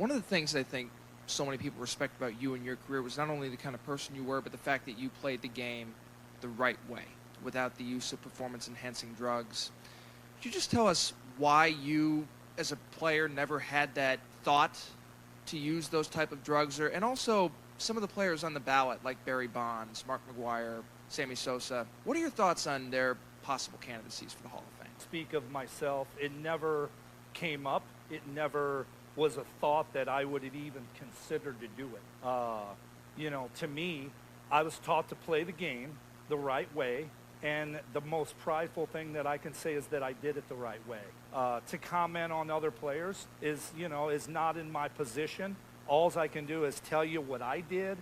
One of the things I think so many people respect about you and your career was not only the kind of person you were, but the fact that you played the game the right way, without the use of performance-enhancing drugs. Could you just tell us why you, as a player, never had that thought to use those type of drugs, and also some of the players on the ballot, like Barry Bonds, Mark McGwire, Sammy Sosa? What are your thoughts on their possible candidacies for the Hall of Fame? Speak of myself, it never came up. It never was a thought that I would have even considered to do it. To me, I was taught to play the game the right way, and the most prideful thing that I can say is that I did it the right way. To comment on other players is not in my position. All I can do is tell you what I did.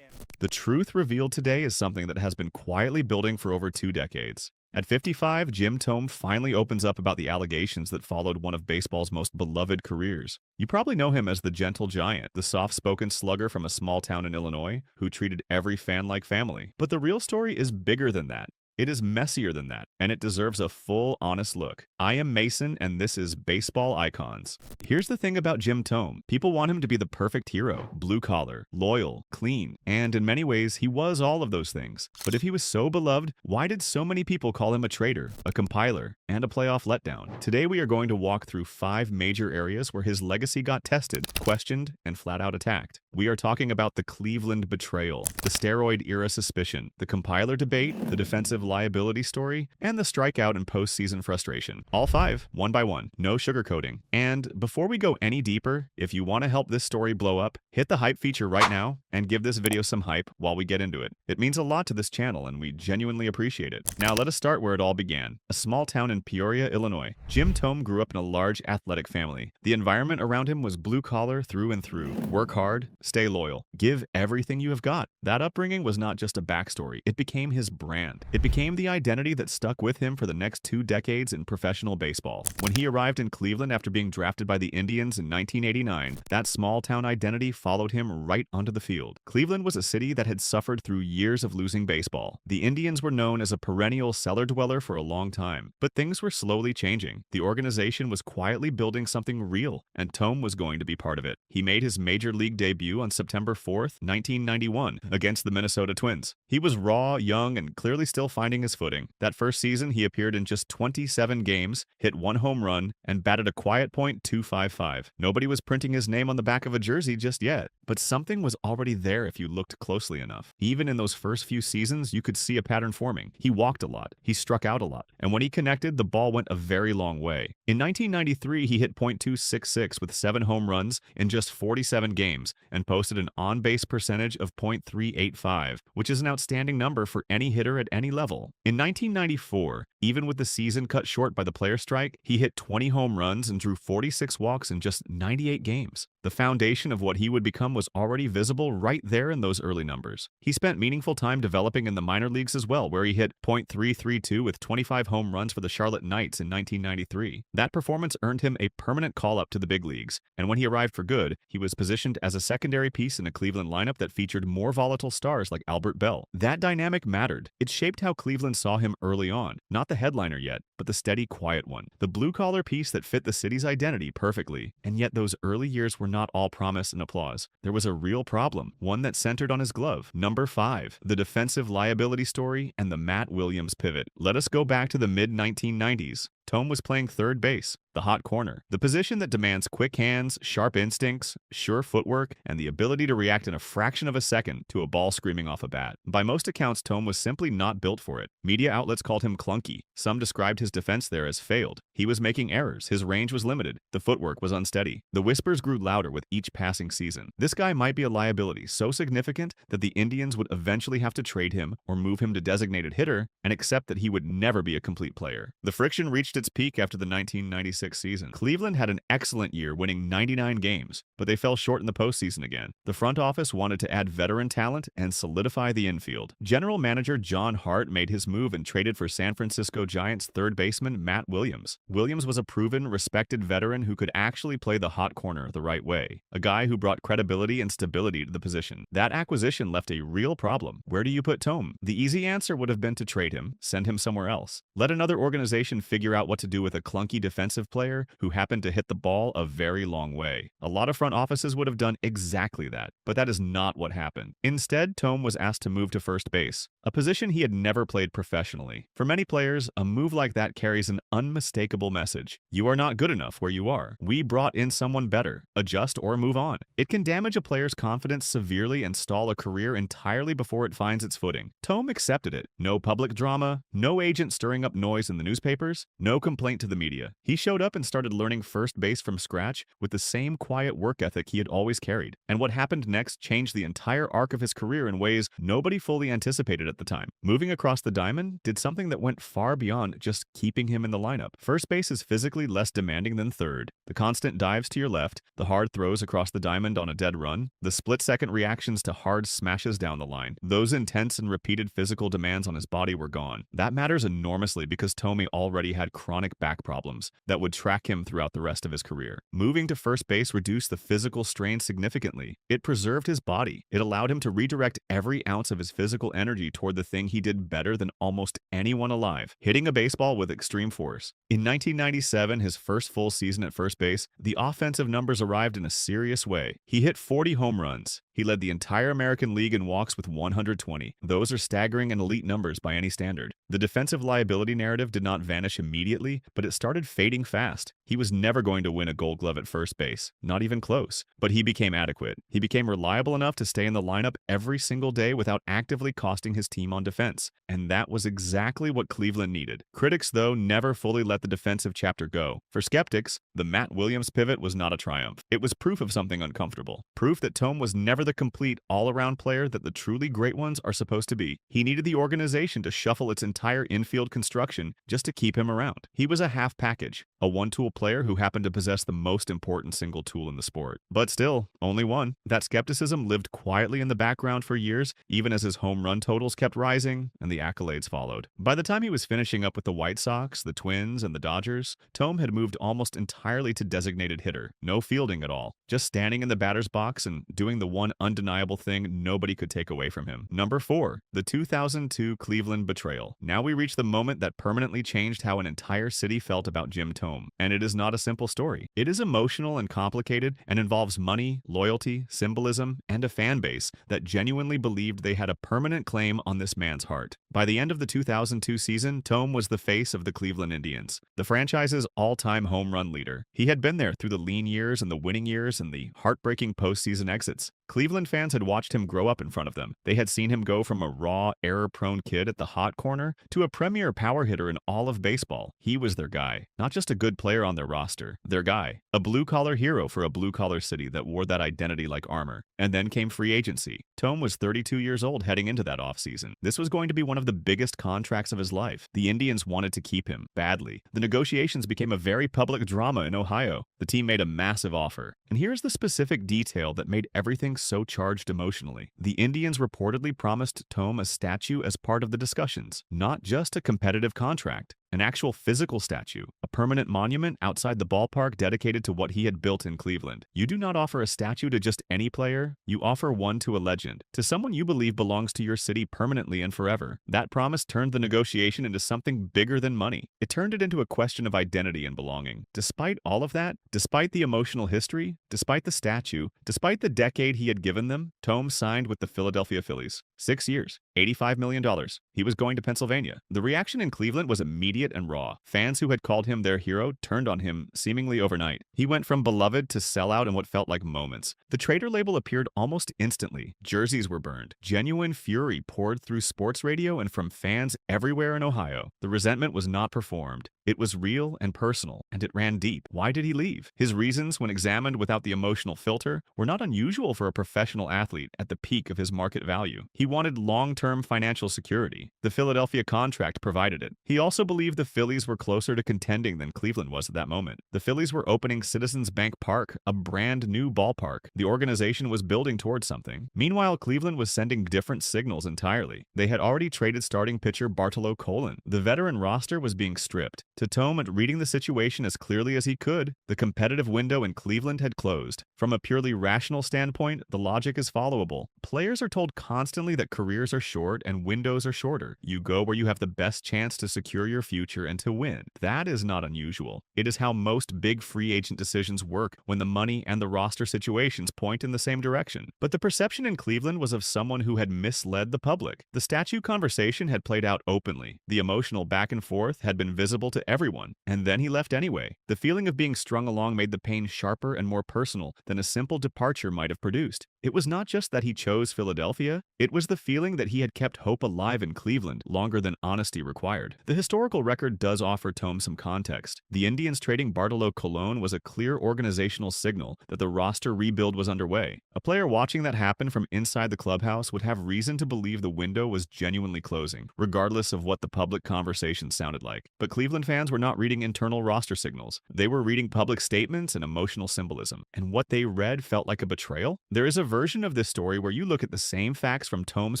The truth revealed today is something that has been quietly building for over 2 decades. At 55, Jim Thome finally opens up about the allegations that followed one of baseball's most beloved careers. You probably know him as the gentle giant, the soft-spoken slugger from a small town in Illinois who treated every fan like family. But the real story is bigger than that. It is messier than that, and it deserves a full, honest look. I am Mason, and this is Baseball Icons. Here's the thing about Jim Thome. People want him to be the perfect hero, blue-collar, loyal, clean, and in many ways, he was all of those things. But if he was so beloved, why did so many people call him a traitor, a compiler, and a playoff letdown? Today, we are going to walk through 5 major areas where his legacy got tested, questioned, and flat-out attacked. We are talking about the Cleveland betrayal, the steroid-era suspicion, the compiler debate, the defensive liability story, and the strikeout and postseason frustration. All 5, one by one, no sugarcoating. And before we go any deeper, if you want to help this story blow up, hit the hype feature right now and give this video some hype while we get into it. It means a lot to this channel and we genuinely appreciate it. Now let us start where it all began. A small town in Peoria, Illinois. Jim Thome grew up in a large athletic family. The environment around him was blue collar through and through. Work hard, stay loyal, give everything you have got. That upbringing was not just a backstory, it became his brand. It became the identity that stuck with him for the next 2 decades in professional baseball. When he arrived in Cleveland after being drafted by the Indians in 1989, that small-town identity followed him right onto the field. Cleveland was a city that had suffered through years of losing baseball. The Indians were known as a perennial cellar dweller for a long time, but things were slowly changing. The organization was quietly building something real, and Thome was going to be part of it. He made his major league debut on September 4th, 1991, against the Minnesota Twins. He was raw, young, and clearly still finding his footing. That first season, he appeared in just 27 games, hit 1 home run, and batted a quiet .255. Nobody was printing his name on the back of a jersey just yet, but something was already there if you looked closely enough. Even in those first few seasons, you could see a pattern forming. He walked a lot, he struck out a lot, and when he connected, the ball went a very long way. In 1993, he hit .266 with 7 home runs in just 47 games and posted an on-base percentage of .385, which is an outstanding number for any hitter at any level. In 1994, even with the season cut short by the player strike, he hit 20 home runs and drew 46 walks in just 98 games. The foundation of what he would become was already visible right there in those early numbers. He spent meaningful time developing in the minor leagues as well, where he hit .332 with 25 home runs for the Charlotte Knights in 1993. That performance earned him a permanent call-up to the big leagues, and when he arrived for good, he was positioned as a secondary piece in a Cleveland lineup that featured more volatile stars like Albert Bell. That dynamic mattered. It shaped how Cleveland saw him early on, not the headliner yet, but the steady, quiet one. The blue-collar piece that fit the city's identity perfectly. And yet those early years were not all promise and applause. There was a real problem, one that centered on his glove. Number 5, the defensive liability story and the Matt Williams pivot. Let us go back to the mid-1990s. Thome was playing third base, the hot corner, the position that demands quick hands, sharp instincts, sure footwork, and the ability to react in a fraction of a second to a ball screaming off a bat. By most accounts, Thome was simply not built for it. Media outlets called him clunky. Some described his defense there as failed. He was making errors, his range was limited, the footwork was unsteady. The whispers grew louder with each passing season. This guy might be a liability so significant that the Indians would eventually have to trade him or move him to designated hitter and accept that he would never be a complete player. The friction reached its peak after the 1996 season. Cleveland had an excellent year, winning 99 games, but they fell short in the postseason again. The front office wanted to add veteran talent and solidify the infield. General manager John Hart made his move and traded for San Francisco Giants third baseman Matt Williams. Williams was a proven, respected veteran who could actually play the hot corner the right way, a guy who brought credibility and stability to the position. That acquisition left a real problem. Where do you put Thome? The easy answer would have been to trade him, send him somewhere else. Let another organization figure out what to do with a clunky defensive player who happened to hit the ball a very long way. A lot of front offices would have done exactly that, but that is not what happened. Instead, Thome was asked to move to first base, a position he had never played professionally. For many players, a move like that carries an unmistakable message. You are not good enough where you are. We brought in someone better. Adjust or move on. It can damage a player's confidence severely and stall a career entirely before it finds its footing. Thome accepted it. No public drama, no agent stirring up noise in the newspapers, no complaint to the media. He showed up and started learning first base from scratch with the same quiet work ethic he had always carried. And what happened next changed the entire arc of his career in ways nobody fully anticipated at the time. Moving across the diamond did something that went far beyond just keeping him in the lineup. First base is physically less demanding than third. The constant dives to your left, the hard throws across the diamond on a dead run, the split-second reactions to hard smashes down the line. Those intense and repeated physical demands on his body were gone. That matters enormously because Thome already had chronic back problems that would track him throughout the rest of his career. Moving to first base reduced the physical strain significantly. It preserved his body. It allowed him to redirect every ounce of his physical energy toward the thing he did better than almost anyone alive, hitting a baseball with extreme force. In 1997, his first full season at first base, the offensive numbers arrived in a serious way. He hit 40 home runs. He led the entire American League in walks with 120. Those are staggering and elite numbers by any standard. The defensive liability narrative did not vanish immediately, but it started fading fast. He was never going to win a Gold Glove at first base, not even close. But he became adequate. He became reliable enough to stay in the lineup every single day without actively costing his team on defense. And that was exactly what Cleveland needed. Critics, though, never fully let the defensive chapter go. For skeptics, the Matt Williams pivot was not a triumph. It was proof of something uncomfortable. Proof that Thome was never the complete all-around player that the truly great ones are supposed to be. He needed the organization to shuffle its entire infield construction just to keep him around. He was a half package, a one-tool player who happened to possess the most important single tool in the sport. But still, only one. That skepticism lived quietly in the background for years, even as his home run totals kept rising and the accolades followed. By the time he was finishing up with the White Sox, the Twins, and the Dodgers, Thome had moved almost entirely to designated hitter. No fielding at all. Just standing in the batter's box and doing the one undeniable thing nobody could take away from him. Number 4, the 2002 Cleveland betrayal. Now we reach the moment that permanently changed how an entire city felt about Jim Thome. And it is not a simple story. It is emotional and complicated and involves money, loyalty, symbolism, and a fan base that genuinely believed they had a permanent claim on this man's heart. By the end of the 2002 season, Thome was the face of the Cleveland Indians, the franchise's all-time home run leader. He had been there through the lean years and the winning years and the heartbreaking postseason exits. Cleveland fans had watched him grow up in front of them. They had seen him go from a raw, error-prone kid at the hot corner to a premier power hitter in all of baseball. He was their guy, not just a good player on their roster, their guy, a blue-collar hero for a blue-collar city that wore that identity like armor. And then came free agency. Thome was 32 years old heading into that offseason. This was going to be one of the biggest contracts of his life. The Indians wanted to keep him, badly. The negotiations became a very public drama in Ohio. The team made a massive offer. And here's the specific detail that made everything so charged emotionally. The Indians reportedly promised Thome a statue as part of the discussions, not just a competitive contract. An actual physical statue, a permanent monument outside the ballpark dedicated to what he had built in Cleveland. You do not offer a statue to just any player, you offer one to a legend, to someone you believe belongs to your city permanently and forever. That promise turned the negotiation into something bigger than money. It turned it into a question of identity and belonging. Despite all of that, despite the emotional history, despite the statue, despite the decade he had given them, Thome signed with the Philadelphia Phillies. 6 years, $85 million. He was going to Pennsylvania. The reaction in Cleveland was immediate and raw. Fans who had called him their hero turned on him seemingly overnight. He went from beloved to sellout in what felt like moments. The traitor label appeared almost instantly. Jerseys were burned. Genuine fury poured through sports radio and from fans everywhere in Ohio. The resentment was not performed. It was real and personal, and it ran deep. Why did he leave? His reasons, when examined without the emotional filter, were not unusual for a professional athlete at the peak of his market value. He wanted long-term financial security. The Philadelphia contract provided it. He also believed the Phillies were closer to contending than Cleveland was at that moment. The Phillies were opening Citizens Bank Park, a brand new ballpark. The organization was building towards something. Meanwhile, Cleveland was sending different signals entirely. They had already traded starting pitcher Bartolo Colon. The veteran roster was being stripped. To Thome, reading the situation as clearly as he could, the competitive window in Cleveland had closed. From a purely rational standpoint, the logic is followable. Players are told constantly that careers are short and windows are shorter. You go where you have the best chance to secure your future and to win. That is not unusual. It is how most big free agent decisions work when the money and the roster situations point in the same direction. But the perception in Cleveland was of someone who had misled the public. The statue conversation had played out openly. The emotional back and forth had been visible to everyone, and then he left anyway. The feeling of being strung along made the pain sharper and more personal than a simple departure might have produced. It was not just that he chose Philadelphia, it was the feeling that he had kept hope alive in Cleveland longer than honesty required. The historical record does offer Thome some context. The Indians trading Bartolo Colon was a clear organizational signal that the roster rebuild was underway. A player watching that happen from inside the clubhouse would have reason to believe the window was genuinely closing, regardless of what the public conversation sounded like. But Cleveland fans were not reading internal roster signals. They were reading public statements and emotional symbolism. And what they read felt like a betrayal? There is a version of this story where you look at the same facts from Thome's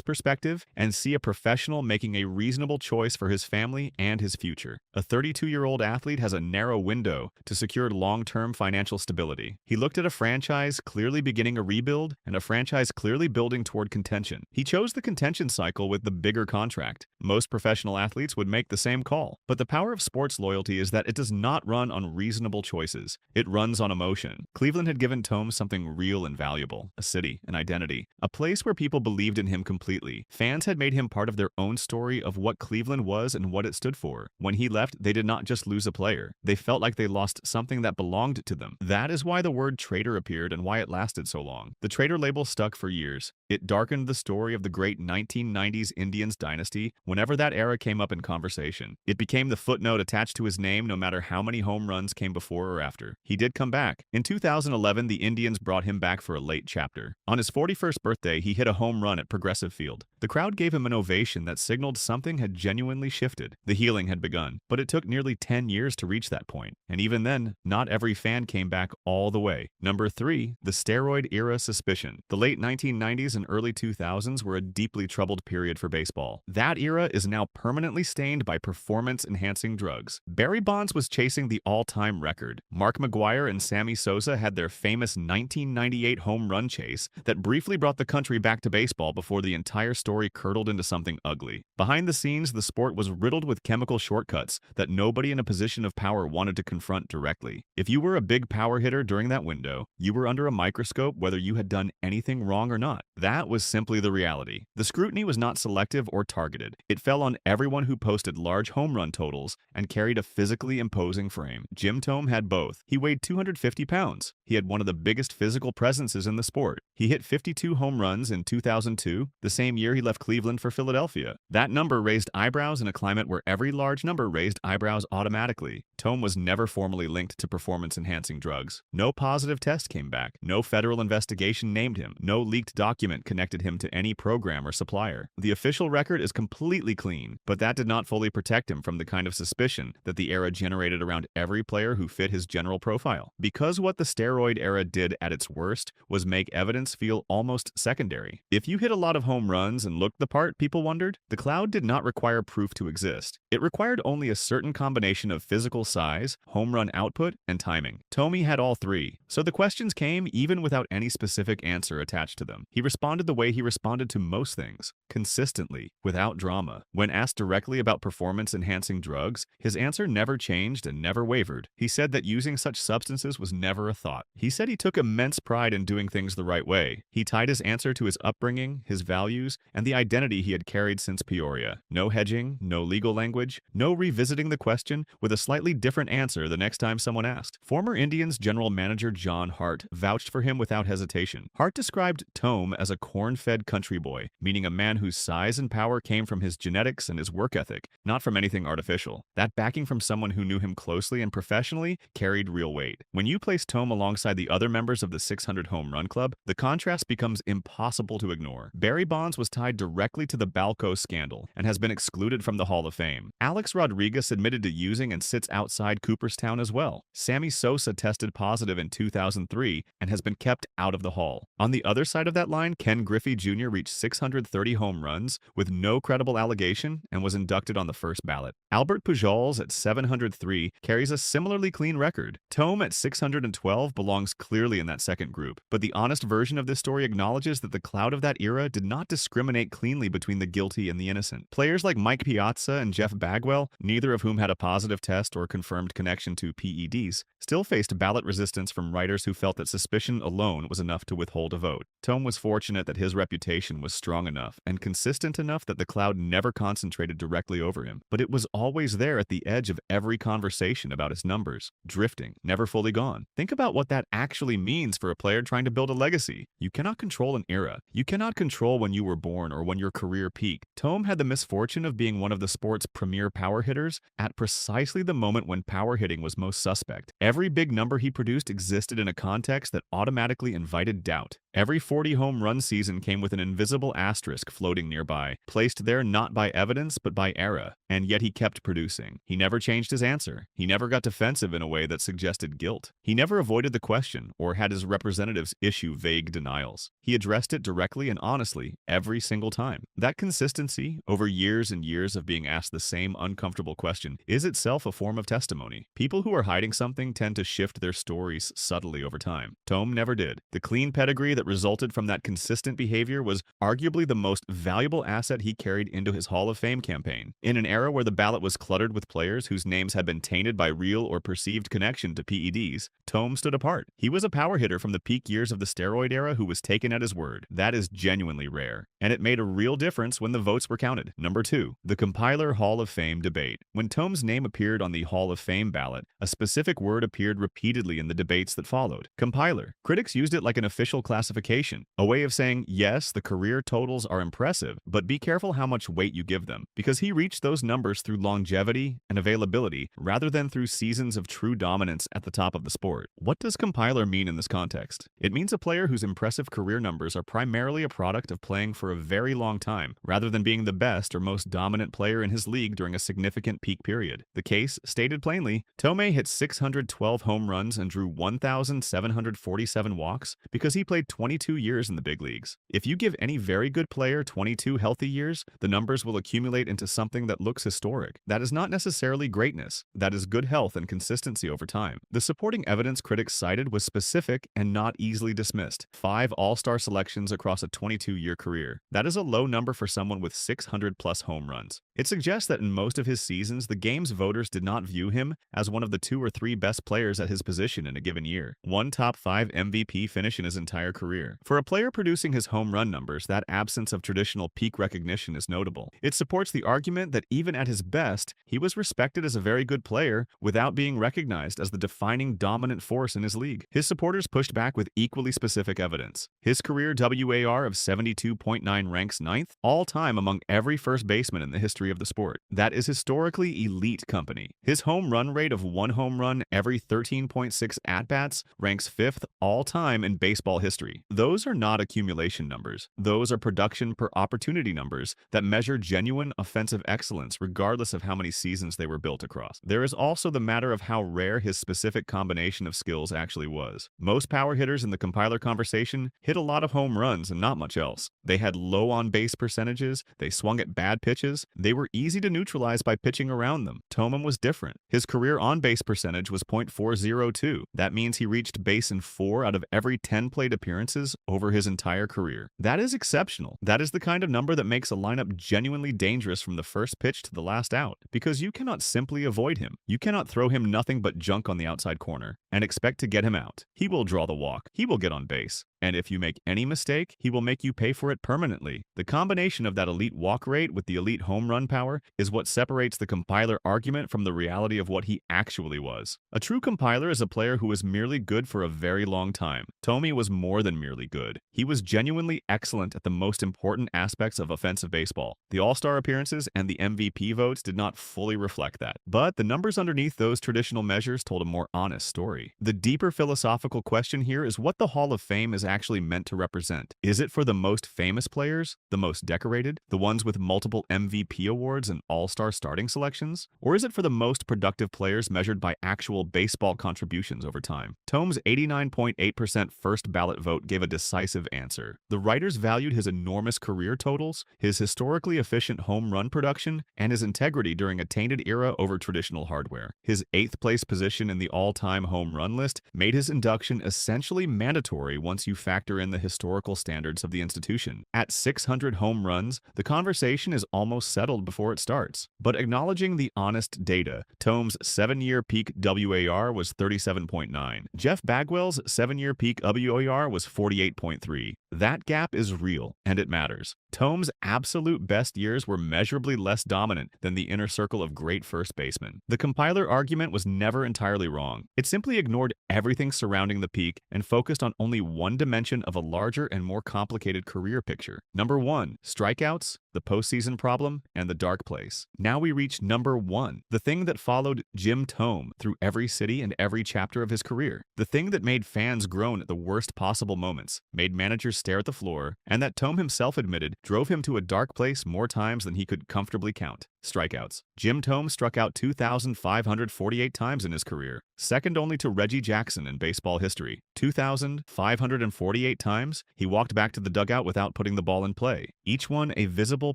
perspective and see a professional making a reasonable choice for his family and his future. A 32-year-old athlete has a narrow window to secure long-term financial stability. He looked at a franchise clearly beginning a rebuild and a franchise clearly building toward contention. He chose the contention cycle with the bigger contract. Most professional athletes would make the same call. But the power of sports loyalty is that it does not run on reasonable choices. It runs on emotion. Cleveland had given Thome something real and valuable, a city, an identity, a place where people believed in him completely. Fans had made him part of their own story of what Cleveland was and what it stood for. When he left, they did not just lose a player. They felt like they lost something that belonged to them. That is why the word traitor appeared and why it lasted so long. The traitor label stuck for years. It darkened the story of the great 1990s Indians dynasty whenever that era came up in conversation. It became the footnote attached to his name no matter how many home runs came before or after. He did come back. In 2011, the Indians brought him back for a late chapter. On his 41st birthday, he hit a home run at Progressive Field. The crowd gave him an ovation that signaled something had genuinely shifted. The healing had begun, but it took nearly 10 years to reach that point. And even then, not every fan came back all the way. Number 3, the steroid era suspicion. The late 1990s and early 2000s were a deeply troubled period for baseball. That era is now permanently stained by performance-enhancing drugs. Barry Bonds was chasing the all-time record. Mark McGwire and Sammy Sosa had their famous 1998 home run chase that briefly brought the country back to baseball before the entire story curdled into something ugly. Behind the scenes, the sport was riddled with chemical shortcuts that nobody in a position of power wanted to confront directly. If you were a big power hitter during that window, you were under a microscope whether you had done anything wrong or not. That was simply the reality. The scrutiny was not selective or targeted. It fell on everyone who posted large home run totals and carried a physically imposing frame. Jim Thome had both. He weighed 250 pounds. He had one of the biggest physical presences in the sport. He hit 52 home runs in 2002, the same year he left Cleveland for Philadelphia. That number raised eyebrows in a climate where every large number raised eyebrows automatically. Thome was never formally linked to performance-enhancing drugs. No positive test came back. No federal investigation named him. No leaked document connected him to any program or supplier. The official record is completely clean, but that did not fully protect him from the kind of suspicion that the era generated around every player who fit his general profile. Because what the steroid era did at its worst was make evidence feel almost secondary. If you hit a lot of home runs and looked the part, people wondered, the cloud did not require proof to exist. It required only a certain combination of physical size, home run output, and timing. Thome had all three, so the questions came even without any specific answer attached to them. He responded the way he responded to most things, consistently, without drama. When asked directly about performance-enhancing drugs, his answer never changed and never wavered. He said that using such substances was never a thought. He said he took immense pride in doing things the right way. He tied his answer to his upbringing, his values, and the identity he had carried since Peoria. No hedging, no legal language, no revisiting the question with a slightly different answer the next time someone asked. Former Indians general manager John Hart vouched for him without hesitation. Hart described Thome as a corn-fed country boy, meaning a man whose size and power came from his genetics and his work ethic, not from anything artificial. That backing from someone who knew him closely and professionally carried real weight. When you place Thome alongside the other members of the 600 home run club, the contrast becomes impossible to ignore. Barry Bonds was tied directly to the Balco scandal and has been excluded from the Hall of Fame. Alex Rodriguez admitted to using and sits outside Cooperstown as well. Sammy Sosa tested positive in 2003 and has been kept out of the Hall. On the other side of that line, Ken Griffey Jr. reached 630 home runs with no credible allegation and was inducted on the first ballot. Albert Pujols at 703 carries a similarly clean record. Thome at 612 belongs clearly in that second group, but the honest version of this story acknowledges that the cloud of that era did not discriminate cleanly between the guilty and the innocent. Players like Mike Piazza and Jeff Bagwell, neither of whom had a positive test or confirmed connection to PEDs, still faced ballot resistance from writers who felt that suspicion alone was enough to withhold a vote. Thome was fortunate that his reputation was strong enough and consistent enough that the cloud never concentrated directly over him, but it was always there at the edge of every conversation about his numbers, drifting, never fully gone. Think about what that actually means for a player trying to build a legacy. You cannot control an era. You cannot control when you were born or when your career peaked. Thome had the misfortune of being one of the sport's premier power hitters at precisely the moment when power hitting was most suspect. Every big number he produced existed in a context that automatically invited doubt. Every 40 home run season came with an invisible asterisk floating nearby, placed there not by evidence but by era, and yet he kept producing. He never changed his answer. He never got defensive in a way that suggested guilt. He never avoided the question or had his representatives issue vague denials. He addressed it directly and honestly every single time. That consistency, over years and years of being asked the same uncomfortable question, is itself a form of testimony. People who are hiding something tend to shift their stories subtly over time. Thome never did. The clean pedigree that resulted from that consistent behavior was arguably the most valuable asset he carried into his Hall of Fame campaign. In an era where the ballot was cluttered with players whose names had been tainted by real or perceived connection to PEDs, Thome stood apart. He was a power hitter from the peak years of the steroid era who was taken at his word. That is genuinely rare, and it made a real difference when the votes were counted. Number 2, the Compiler Hall of Fame debate. When Thome's name appeared on the Hall of Fame ballot, a specific word appeared repeatedly in the debates that followed: compiler. Critics used it like an official classification, a way of saying, yes, the career totals are impressive, but be careful how much weight you give them, because he reached those numbers through longevity and availability rather than through seasons of true dominance at the top of the sport. What does compiler mean in this context? It means a player whose impressive career numbers are primarily a product of playing for a very long time, rather than being the best or most dominant player in his league during a significant peak period. The case, stated plainly, Thome hit 612 home runs and drew 1,747 walks because he played 22 years in the big leagues. If you give any very good player 22 healthy years, the numbers will accumulate into something that looks historic. That is not necessarily greatness. That is good health and consistency over time. The supporting evidence critics cited was specific and not easily dismissed. 5 all-star selections across a 22-year career. That is a low number for someone with 600-plus home runs. It suggests that in most of his seasons, the game's voters did not view him as one of the 2 or 3 best players at his position in a given year. One top 5 MVP finish in his entire career. For a player producing his home run numbers, that absence of traditional peak recognition is notable. It supports the argument that even at his best, he was respected as a very good player without being recognized as the defining dominant force in his league. His supporters pushed back with equally specific evidence. His career WAR of 72.9 ranks 9th all-time among every first baseman in the history of the sport. That is historically elite company. His home run rate of 1 home run every 13.6 at-bats ranks 5th all-time in baseball history. Those are not accumulation numbers. Those are production per opportunity numbers that measure genuine offensive excellence regardless of how many seasons they were built across. There is also the matter of how rare his specific combination of skills actually was. Most power hitters in the compiler conversation hit a lot of home runs and not much else. They had low on-base percentages, they swung at bad pitches, they were easy to neutralize by pitching around them. Thome was different. His career on-base percentage was .402. That means he reached base in 4 out of every 10 plate appearances over his entire career. That is exceptional. That is the kind of number that makes a lineup genuinely dangerous from the first pitch to the last out, because you cannot simply avoid him. You cannot throw him nothing but junk on the outside corner and expect to get him out. He will draw the walk. He will get on base. And if you make any mistake, he will make you pay for it permanently. The combination of that elite walk rate with the elite home run power is what separates the compiler argument from the reality of what he actually was. A true compiler is a player who was merely good for a very long time. Thome was more than merely good. He was genuinely excellent at the most important aspects of offensive baseball. The All-Star appearances and the MVP votes did not fully reflect that. But the numbers underneath those traditional measures told a more honest story. The deeper philosophical question here is what the Hall of Fame is actually meant to represent. Is it for the most famous players, the most decorated, the ones with multiple MVP awards and all-star starting selections? Or is it for the most productive players measured by actual baseball contributions over time? Thome's 89.8% first ballot vote gave a decisive answer. The writers valued his enormous career totals, his historically efficient home run production, and his integrity during a tainted era over traditional hardware. His 8th place position in the all-time home run list made his induction essentially mandatory once you factor in the historical standards of the institution. At 600 home runs, the conversation is almost settled before it starts. But acknowledging the honest data, Thome's 7-year peak WAR was 37.9. Jeff Bagwell's 7-year peak WAR was 48.3. That gap is real, and it matters. Thome's absolute best years were measurably less dominant than the inner circle of great first basemen. The compiler argument was never entirely wrong. It simply ignored everything surrounding the peak and focused on only one dimension of a larger and more complicated career picture. Number 1, strikeouts, the postseason problem, and the dark place. Now we reach number 1, the thing that followed Jim Thome through every city and every chapter of his career. The thing that made fans groan at the worst possible moments, made managers stare at the floor, and that Thome himself admitted drove him to a dark place more times than he could comfortably count. Strikeouts. Jim Thome struck out 2,548 times in his career, second only to Reggie Jackson in baseball history. 2,548 times, he walked back to the dugout without putting the ball in play, each one a visible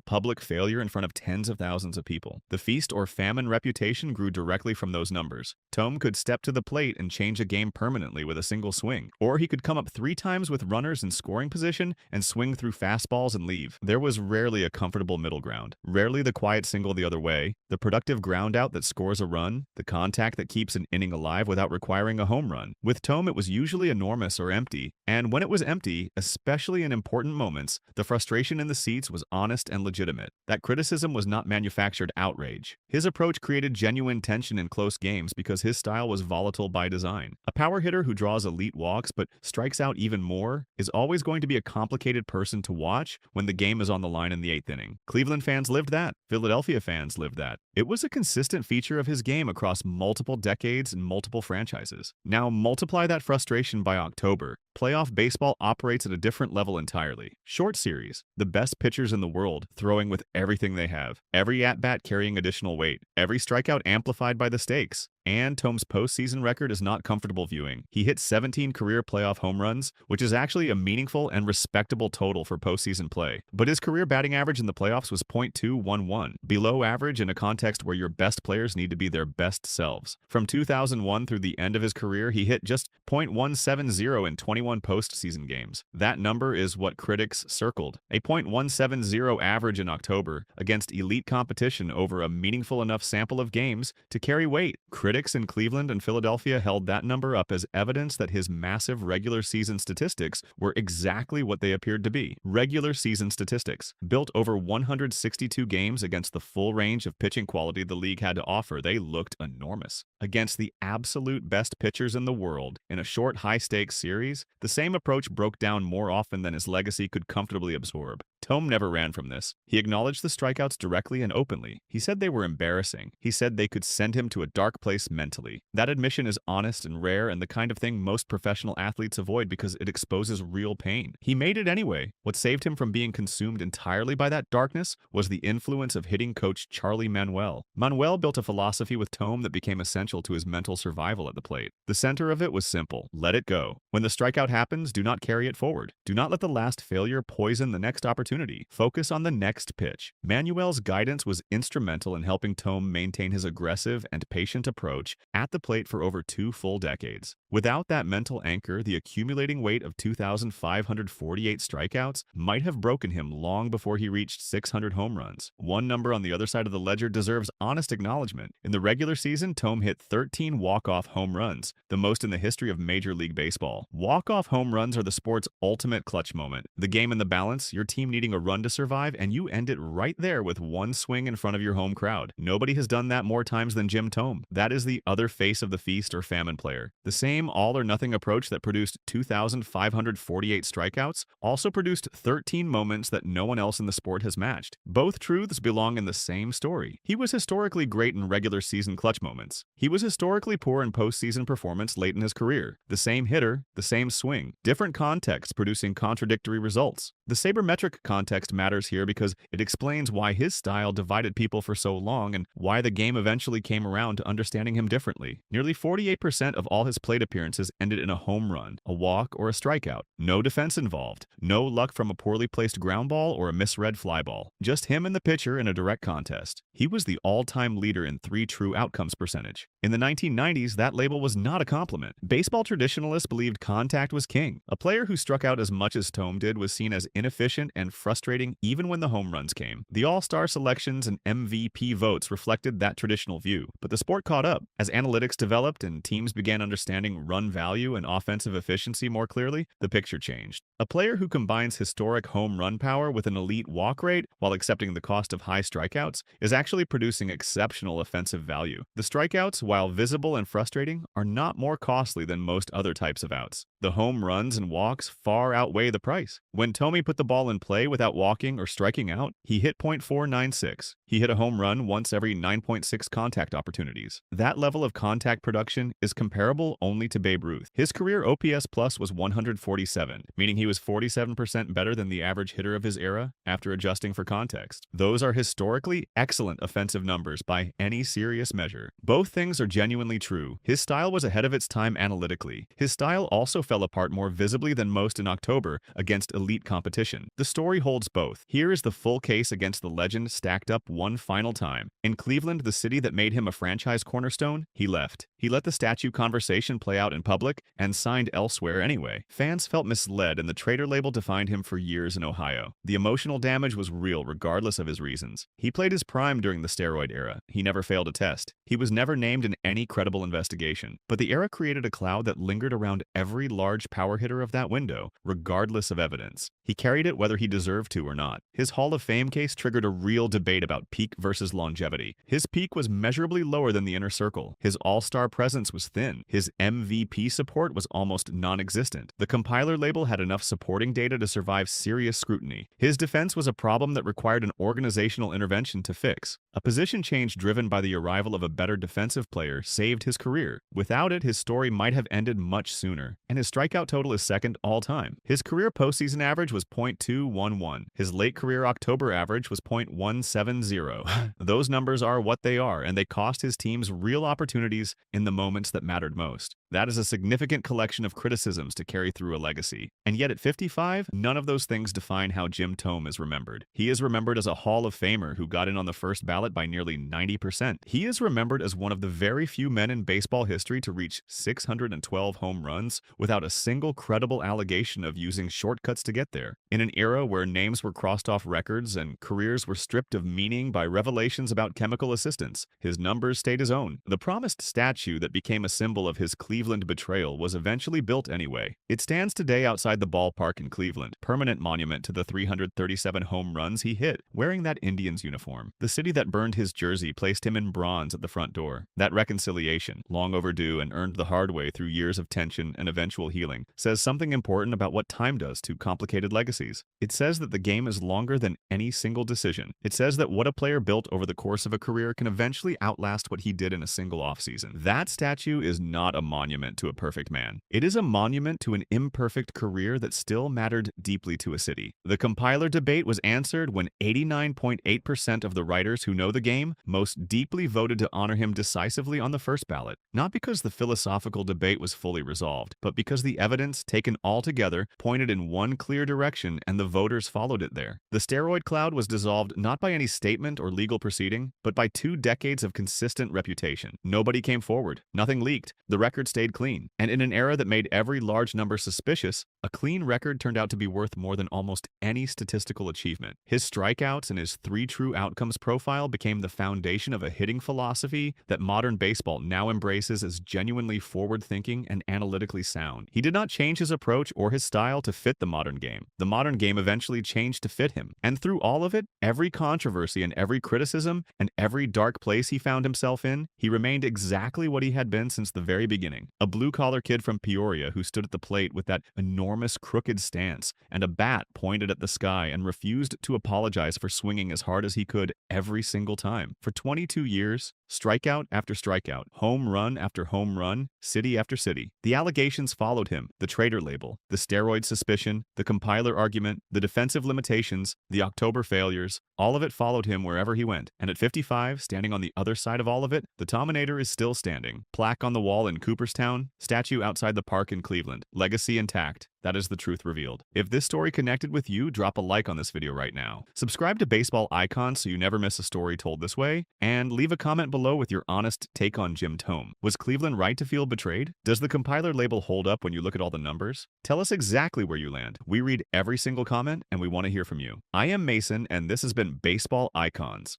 public failure in front of tens of thousands of people. The feast or famine reputation grew directly from those numbers. Thome could step to the plate and change a game permanently with a single swing, or he could come up 3 times with runners in scoring position and swing through fastballs and leave. There was rarely a comfortable middle ground, rarely the quiet single the other way, the productive ground out that scores a run, the contact that keeps an inning alive without requiring a home run. With Thome, it was usually enormous or empty, and when it was empty, especially in important moments, the frustration in the seats was honest and legitimate. That criticism was not manufactured outrage. His approach created genuine tension in close games because his style was volatile by design. A power hitter who draws elite walks but strikes out even more is always going to be a complicated person to watch when the game is on the line in the 8th inning. Cleveland fans lived that. Philadelphia fans lived that. It was a consistent feature of his game across multiple decades and multiple franchises. Now multiply that frustration by October. Playoff baseball operates at a different level entirely. Short series, the best pitchers in the world throwing with everything they have, every at-bat carrying additional weight, every strikeout amplified by the stakes. And Thome's postseason record is not comfortable viewing. He hit 17 career playoff home runs, which is actually a meaningful and respectable total for postseason play. But his career batting average in the playoffs was .211, below average in a context where your best players need to be their best selves. From 2001 through the end of his career, he hit just .170 in 21 postseason games. That number is what critics circled. A .170 average in October against elite competition over a meaningful enough sample of games to carry weight. Critics in Cleveland and Philadelphia held that number up as evidence that his massive regular season statistics were exactly what they appeared to be. Regular season statistics. Built over 162 games against the full range of pitching quality the league had to offer, they looked enormous. Against the absolute best pitchers in the world, in a short high-stakes series, the same approach broke down more often than his legacy could comfortably absorb. Thome never ran from this. He acknowledged the strikeouts directly and openly. He said they were embarrassing. He said they could send him to a dark place mentally. That admission is honest and rare and the kind of thing most professional athletes avoid because it exposes real pain. He made it anyway. What saved him from being consumed entirely by that darkness was the influence of hitting coach Charlie Manuel. Manuel built a philosophy with Thome that became essential to his mental survival at the plate. The center of it was simple. Let it go. When the strikeout happens, do not carry it forward. Do not let the last failure poison the next opportunity. Focus on the next pitch. Manuel's guidance was instrumental in helping Thome maintain his aggressive and patient approach at the plate for over 2 full decades. Without that mental anchor, the accumulating weight of 2,548 strikeouts might have broken him long before he reached 600 home runs. One number on the other side of the ledger deserves honest acknowledgement. In the regular season, Thome hit 13 walk-off home runs, the most in the history of Major League Baseball. Walk-off home runs are the sport's ultimate clutch moment. The game in the balance, your team needed needing a run to survive, and you end it right there with one swing in front of your home crowd. Nobody has done that more times than Jim Thome. That is the other face of the feast or famine player. The same all-or-nothing approach that produced 2,548 strikeouts also produced 13 moments that no one else in the sport has matched. Both truths belong in the same story. He was historically great in regular season clutch moments. He was historically poor in postseason performance late in his career. The same hitter, the same swing, different contexts producing contradictory results. The sabermetric context matters here because it explains why his style divided people for so long and why the game eventually came around to understanding him differently. Nearly 48% of all his plate appearances ended in a home run, a walk, or a strikeout. No defense involved. No luck from a poorly placed ground ball or a misread fly ball. Just him and the pitcher in a direct contest. He was the all-time leader in 3 true outcomes percentage. In the 1990s, that label was not a compliment. Baseball traditionalists believed contact was king. A player who struck out as much as Thome did was seen as inefficient and frustrating even when the home runs came. The All-Star selections and MVP votes reflected that traditional view, but the sport caught up. As analytics developed and teams began understanding run value and offensive efficiency more clearly, the picture changed. A player who combines historic home run power with an elite walk rate while accepting the cost of high strikeouts is actually producing exceptional offensive value. The strikeouts, while visible and frustrating, are not more costly than most other types of outs. The home runs and walks far outweigh the price. When Thome put the ball in play without walking or striking out, he hit .496. He hit a home run once every 9.6 contact opportunities. That level of contact production is comparable only to Babe Ruth. His career OPS plus was 147, meaning he was 47% better than the average hitter of his era after adjusting for context. Those are historically excellent offensive numbers by any serious measure. Both things are genuinely true. His style was ahead of its time analytically. His style also fell apart more visibly than most in October against elite competition. The story holds both. Here is the full case against the legend stacked up one final time. In Cleveland, the city that made him a franchise cornerstone, he left. He let the statue conversation play out in public and signed elsewhere anyway. Fans felt misled and the traitor label defined him for years in Ohio. The emotional damage was real regardless of his reasons. He played his prime during the steroid era. He never failed a test. He was never named in any credible investigation. But the era created a cloud that lingered around every large power hitter of that window, regardless of evidence. He carried it whether he deserved to or not. His Hall of Fame case triggered a real debate about peak versus longevity. His peak was measurably lower than the inner circle. His all-star presence was thin. His MVP support was almost non-existent. The compiler label had enough supporting data to survive serious scrutiny. His defense was a problem that required an organizational intervention to fix. A position change driven by the arrival of a better defensive player saved his career. Without it, his story might have ended much sooner. And his strikeout total is second all-time. His career postseason average was .211. His late career October average was .170. Those numbers are what they are, and they cost his teams real opportunities in the moments that mattered most. That is a significant collection of criticisms to carry through a legacy. And yet at 55, none of those things define how Jim Thome is remembered. He is remembered as a Hall of Famer who got in on the first ballot by nearly 90%. He is remembered as one of the very few men in baseball history to reach 612 home runs without a single credible allegation of using shortcuts to get there. In an era where names were crossed off records and careers were stripped of meaning by revelations about chemical assistance, his numbers stayed his own. The promised statue that became a symbol of his Cleveland betrayal was eventually built anyway. It stands today outside the ballpark in Cleveland, permanent monument to the 337 home runs he hit, wearing that Indians uniform. The city that burned his jersey placed him in bronze at the front door. That reconciliation, long overdue and earned the hard way through years of tension and eventual healing, says something important about what time does to complicated legacies. It says that the game is longer than any single decision. It says that what a player built over the course of a career can eventually outlast what he did in a single offseason. That statue is not a monument to a perfect man. It is a monument to an imperfect career that still mattered deeply to a city. The compiler debate was answered when 89.8% of the writers who know the game most deeply voted to honor him decisively on the first ballot. Not because the philosophical debate was fully resolved, but because the evidence taken all together pointed in one clear direction and the voters followed it there. The steroid cloud was dissolved not by any statement or legal proceeding, but by 2 decades of consistent reputation. Nobody came forward. Nothing leaked. The record stayed stayed clean. And in an era that made every large number suspicious, a clean record turned out to be worth more than almost any statistical achievement. His strikeouts and his 3 true outcomes profile became the foundation of a hitting philosophy that modern baseball now embraces as genuinely forward-thinking and analytically sound. He did not change his approach or his style to fit the modern game. The modern game eventually changed to fit him. And through all of it, every controversy and every criticism and every dark place he found himself in, he remained exactly what he had been since the very beginning. A blue-collar kid from Peoria who stood at the plate with that enormous crooked stance and a bat pointed at the sky and refused to apologize for swinging as hard as he could every single time. For 22 years, strikeout after strikeout, home run after home run, city after city. The allegations followed him, the traitor label, the steroid suspicion, the compiler argument, the defensive limitations, the October failures, all of it followed him wherever he went. And at 55, standing on the other side of all of it, the Tominator is still standing. Plaque on the wall in Cooperstown, statue outside the park in Cleveland. Legacy intact. That is the truth revealed. If this story connected with you, drop a like on this video right now. Subscribe to Baseball Icons so you never miss a story told this way, and leave a comment below with your honest take on Jim Thome. Was Cleveland right to feel betrayed? Does the compiler label hold up when you look at all the numbers? Tell us exactly where you land. We read every single comment, and we want to hear from you. I am Mason, and this has been Baseball Icons.